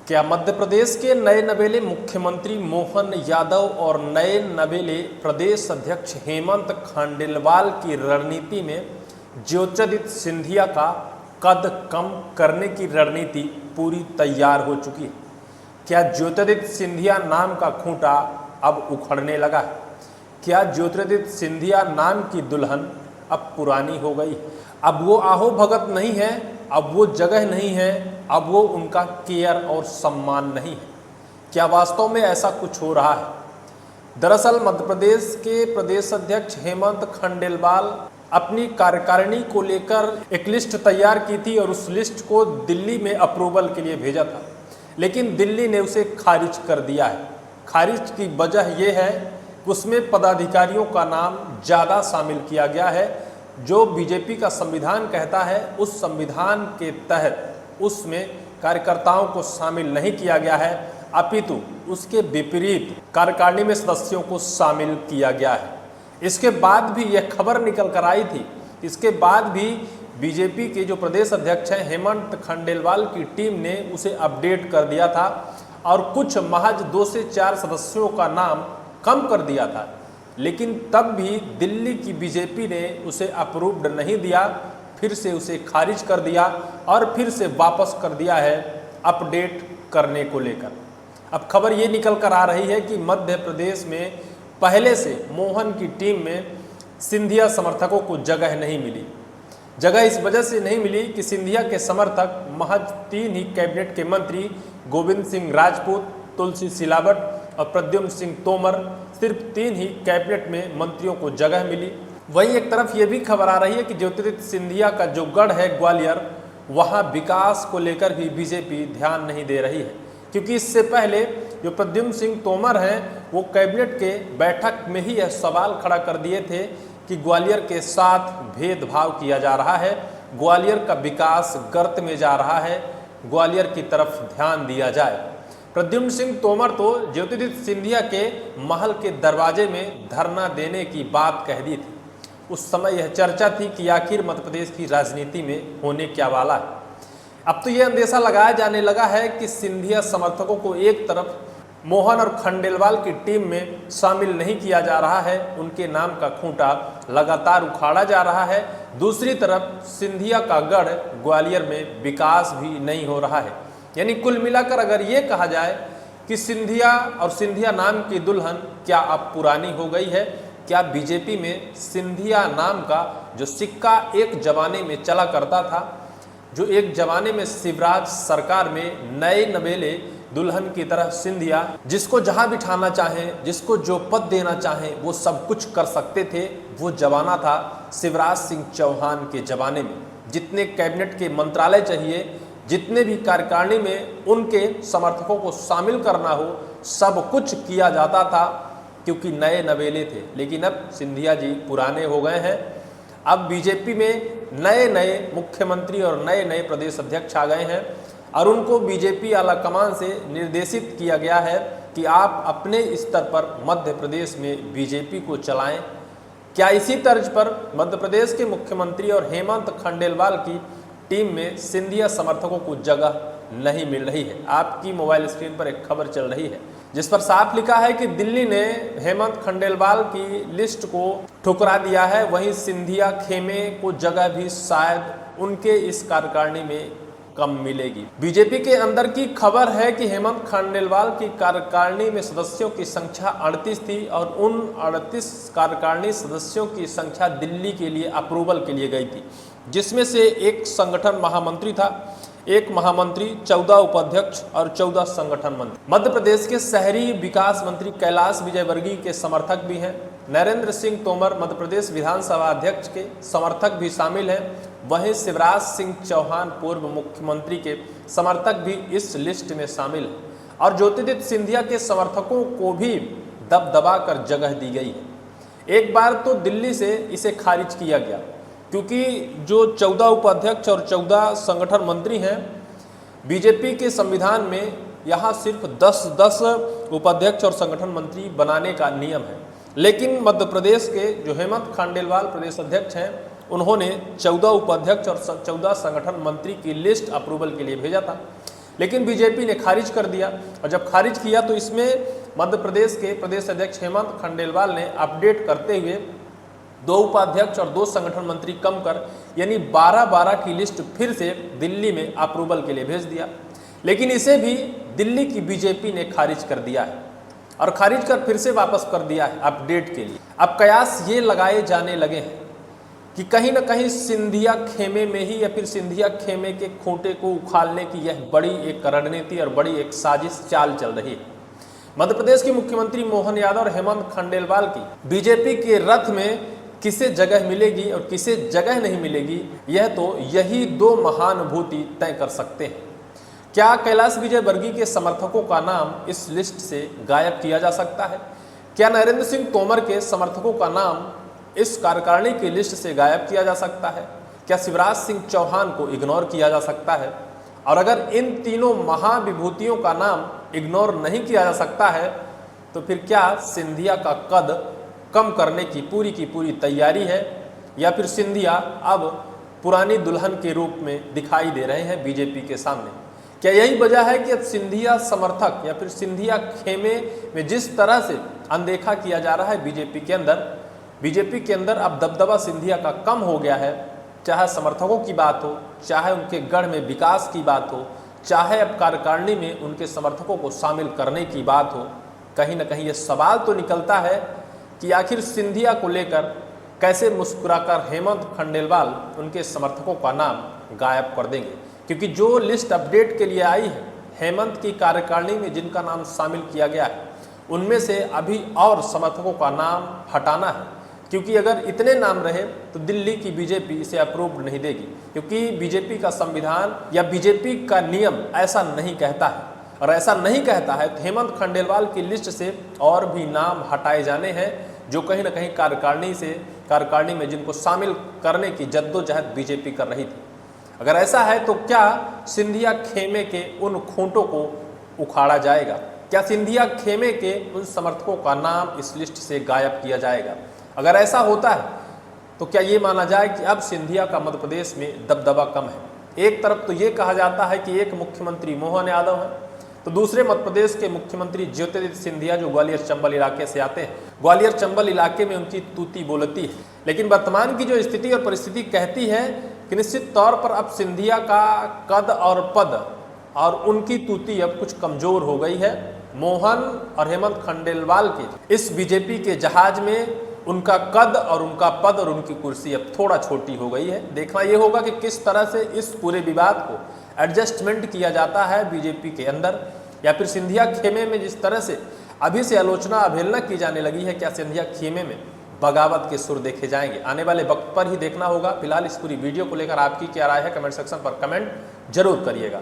क्या मध्य प्रदेश के नए नवेले मुख्यमंत्री मोहन यादव और नए नवेले प्रदेश अध्यक्ष हेमंत खंडेलवाल की रणनीति में ज्योतिरादित्य सिंधिया का कद कम करने की रणनीति पूरी तैयार हो चुकी है? क्या ज्योतिरादित्य सिंधिया नाम का खूंटा अब उखड़ने लगा है? क्या ज्योतिरादित्य सिंधिया नाम की दुल्हन अब पुरानी हो गई? अब वो आहो भगत नहीं है, अब वो जगह नहीं है, अब वो उनका केयर और सम्मान नहीं है। क्या वास्तव में ऐसा कुछ हो रहा है? दरअसल मध्य प्रदेश के प्रदेश अध्यक्ष हेमंत खंडेलवाल अपनी कार्यकारिणी को लेकर एक लिस्ट तैयार की थी और उस लिस्ट को दिल्ली में अप्रूवल के लिए भेजा था, लेकिन दिल्ली ने उसे खारिज कर दिया है। खारिज की वजह यह है कि उसमें पदाधिकारियों का नाम ज़्यादा शामिल किया गया है। जो बीजेपी का संविधान कहता है उस संविधान के तहत उसमें कार्यकर्ताओं को शामिल नहीं किया गया है, अपितु उसके विपरीत कार्यकारिणी में सदस्यों को शामिल किया गया है। इसके बाद भी यह खबर निकल कर आई थी, इसके बाद भी बीजेपी के जो प्रदेश अध्यक्ष हैं हेमंत खंडेलवाल की टीम ने उसे अपडेट कर दिया था और कुछ महज 2 से 4 सदस्यों का नाम कम कर दिया था, लेकिन तब भी दिल्ली की बीजेपी ने उसे अप्रूव्ड नहीं दिया, फिर से उसे खारिज कर दिया और फिर से वापस कर दिया है अपडेट करने को लेकर। अब खबर ये निकल कर आ रही है कि मध्य प्रदेश में पहले से मोहन की टीम में सिंधिया समर्थकों को जगह नहीं मिली। जगह इस वजह से नहीं मिली कि सिंधिया के समर्थक महज 3 ही कैबिनेट के मंत्री गोविंद सिंह राजपूत, तुलसी सिलावट और प्रद्युम्न सिंह तोमर, सिर्फ 3 ही कैबिनेट में मंत्रियों को जगह मिली। वहीं एक तरफ ये भी खबर आ रही है कि ज्योतिरादित्य सिंधिया का जो गढ़ है ग्वालियर, वहाँ विकास को लेकर भी बीजेपी ध्यान नहीं दे रही है, क्योंकि इससे पहले जो प्रद्युम्न सिंह तोमर हैं वो कैबिनेट के बैठक में ही यह सवाल खड़ा कर दिए थे कि ग्वालियर के साथ भेदभाव किया जा रहा है, ग्वालियर का विकास गर्त में जा रहा है, ग्वालियर की तरफ ध्यान दिया जाए। प्रद्युम्न सिंह तोमर तो ज्योतिरादित्य सिंधिया के महल के दरवाजे में धरना देने की बात कह दी थी। उस समय यह चर्चा थी कि आखिर मध्य प्रदेश की राजनीति में होने क्या वाला है। अब तो यह अंदेशा लगाया जाने लगा है कि सिंधिया समर्थकों को एक तरफ मोहन और खंडेलवाल की टीम में शामिल नहीं किया जा रहा है, उनके नाम का खूंटा लगातार उखाड़ा जा रहा है, दूसरी तरफ सिंधिया का गढ़ ग्वालियर में विकास भी नहीं हो रहा है। यानी कुल मिलाकर अगर ये कहा जाए कि सिंधिया और सिंधिया नाम की दुल्हन क्या अब पुरानी हो गई है? क्या बीजेपी में सिंधिया नाम का जो सिक्का एक जमाने में चला करता था, जो एक जमाने में शिवराज सरकार में नए नवेले दुल्हन की तरह सिंधिया जिसको जहां बिठाना चाहें, जिसको जो पद देना चाहें वो सब कुछ कर सकते थे, वो जमाना था शिवराज सिंह चौहान के जमाने में। जितने कैबिनेट के मंत्रालय चाहिए, जितने भी कार्यकारिणी में उनके समर्थकों को शामिल करना हो, सब कुछ किया जाता था क्योंकि नए नवेले थे। लेकिन अब सिंधिया जी पुराने हो गए हैं। अब बीजेपी में नए नए मुख्यमंत्री और नए नए प्रदेश अध्यक्ष आ गए हैं और उनको बीजेपी आला कमान से निर्देशित किया गया है कि आप अपने स्तर पर मध्य प्रदेश में बीजेपी को चलाएं। क्या इसी तर्ज पर मध्य प्रदेश के मुख्यमंत्री और हेमंत खंडेलवाल की टीम में सिंधिया समर्थकों को जगह नहीं मिल रही है? आपकी मोबाइल स्क्रीन पर एक खबर चल रही है जिस पर साफ लिखा है कि दिल्ली ने हेमंत खंडेलवाल की लिस्ट को ठुकरा दिया है, वहीं सिंधिया खेमे को जगह भी शायद उनके इस कार्यकारिणी में कम मिलेगी। बीजेपी के अंदर की खबर है कि हेमंत खंडेलवाल की कार्यकारिणी में सदस्यों की संख्या 38 थी और उन 38 कार्यकारिणी सदस्यों की संख्या दिल्ली के लिए अप्रूवल के लिए गई थी, जिसमें से एक संगठन महामंत्री था, एक महामंत्री, 14 उपाध्यक्ष और 14 संगठन मंत्री। मध्य प्रदेश के शहरी विकास मंत्री कैलाश विजयवर्गीय के समर्थक भी हैं। नरेंद्र सिंह तोमर मध्य प्रदेश विधानसभा अध्यक्ष के समर्थक भी शामिल हैं। वहीं शिवराज सिंह चौहान पूर्व मुख्यमंत्री के समर्थक भी इस लिस्ट में शामिल हैं और ज्योतिरादित्य सिंधिया के समर्थकों को भी दबदबा कर जगह दी गई है। एक बार तो दिल्ली से इसे खारिज किया गया क्योंकि जो 14 उपाध्यक्ष और 14 संगठन मंत्री हैं, बीजेपी के संविधान में यहाँ सिर्फ 10 उपाध्यक्ष और संगठन मंत्री बनाने का नियम है, लेकिन मध्य प्रदेश के जो हेमंत खंडेलवाल प्रदेश अध्यक्ष हैं उन्होंने 14 उपाध्यक्ष और 14 संगठन मंत्री की लिस्ट अप्रूवल के लिए भेजा था। लेकिन बीजेपी ने खारिज कर दिया। और जब खारिज किया तो इसमें मध्य प्रदेश के प्रदेश अध्यक्ष हेमंत खंडेलवाल ने अपडेट करते हुए 2 उपाध्यक्ष और 2 संगठन मंत्री कम कर यानी 12-12 की लिस्ट फिर से दिल्ली में अप्रूवल के लिए भेज दिया। लेकिन इसे भी दिल्ली की बीजेपी ने खारिज कर दिया है और खारिज कर फिर से वापस कर दिया है अपडेट के लिए। अब कयास ये लगाए जाने लगे हैं कि कहीं ना कहीं सिंधिया खेमे में ही या फिर सिंधिया खेमे के खूंटे को उखाड़ने की यह बड़ी एक रणनीति और बड़ी एक साजिश चाल चल रही है। मध्य प्रदेश के मुख्यमंत्री मोहन यादव और हेमंत खंडेलवाल की बीजेपी के रथ में किसे जगह मिलेगी और किसे जगह नहीं मिलेगी, यह तो यही 2 महानुभूति तय कर सकते हैं। क्या कैलाश विजयवर्गीय के समर्थकों का नाम इस लिस्ट से गायब किया जा सकता है? क्या नरेंद्र सिंह तोमर के समर्थकों का नाम इस कार्यकारिणी की लिस्ट से गायब किया जा सकता है? क्या शिवराज सिंह चौहान को इग्नोर किया जा सकता है? और अगर इन तीनों महाविभूतियों का नाम इग्नोर नहीं किया जा सकता है तो फिर क्या सिंधिया का कद कम करने की पूरी तैयारी है या फिर सिंधिया अब पुरानी दुल्हन के रूप में दिखाई दे रहे हैं बीजेपी के सामने? क्या यही वजह है कि अब सिंधिया समर्थक या फिर सिंधिया खेमे में जिस तरह से अनदेखा किया जा रहा है बीजेपी के अंदर अब दबदबा सिंधिया का कम हो गया है? चाहे समर्थकों की बात हो, चाहे उनके गढ़ में विकास की बात हो, चाहे अब कार्यकारिणी में उनके समर्थकों को शामिल करने की बात हो, कहीं ना कहीं ये सवाल तो निकलता है कि आखिर सिंधिया को लेकर कैसे मुस्कुराकर हेमंत खंडेलवाल उनके समर्थकों का नाम गायब कर देंगे। क्योंकि जो लिस्ट अपडेट के लिए आई है हेमंत की कार्यकारिणी में जिनका नाम शामिल किया गया है उनमें से अभी और समर्थकों का नाम हटाना है। क्योंकि अगर इतने नाम रहे तो दिल्ली की बीजेपी इसे अप्रूव नहीं देगी, क्योंकि बीजेपी का संविधान या बीजेपी का नियम ऐसा नहीं कहता है। और ऐसा नहीं कहता है तो हेमंत खंडेलवाल की लिस्ट से और भी नाम हटाए जाने हैं जो कहीं ना कहीं कार्यकारिणी में जिनको शामिल करने की जद्दोजहद बीजेपी कर रही थी। अगर ऐसा है तो क्या सिंधिया खेमे के उन खूंटों को उखाड़ा जाएगा? क्या सिंधिया खेमे के उन समर्थकों का नाम इस लिस्ट से गायब किया जाएगा? अगर ऐसा होता है तो क्या ये माना जाए कि अब सिंधिया का मध्य प्रदेश में दबदबा कम है? एक तरफ तो ये कहा जाता है कि एक मुख्यमंत्री मोहन यादव है तो दूसरे मध्य प्रदेश के मुख्यमंत्री ज्योतिरादित्य सिंधिया जो ग्वालियर चंबल इलाके से आते हैं। ग्वालियर चंबल इलाके में उनकी तूती बोलती है। लेकिन वर्तमान की जो स्थिति और परिस्थिति कहती है कि निश्चित तौर पर अब सिंधिया का कद और पद और उनकी तूती अब कुछ कमजोर हो गई है। मोहन और हेमंत खंडेलवाल के इस बीजेपी के जहाज में उनका कद और उनका पद और उनकी कुर्सी अब थोड़ा छोटी हो गई है। देखना यह होगा कि किस तरह से इस पूरे विवाद को एडजस्टमेंट किया जाता है बीजेपी के अंदर, या फिर सिंधिया खेमे में जिस तरह से अभी से आलोचना अवहेलना की जाने लगी है, क्या सिंधिया खेमे में बगावत के सुर देखे जाएंगे? आने वाले वक्त पर ही देखना होगा। फिलहाल इस पूरी वीडियो को लेकर आपकी क्या राय है कमेंट सेक्शन पर कमेंट जरूर करिएगा।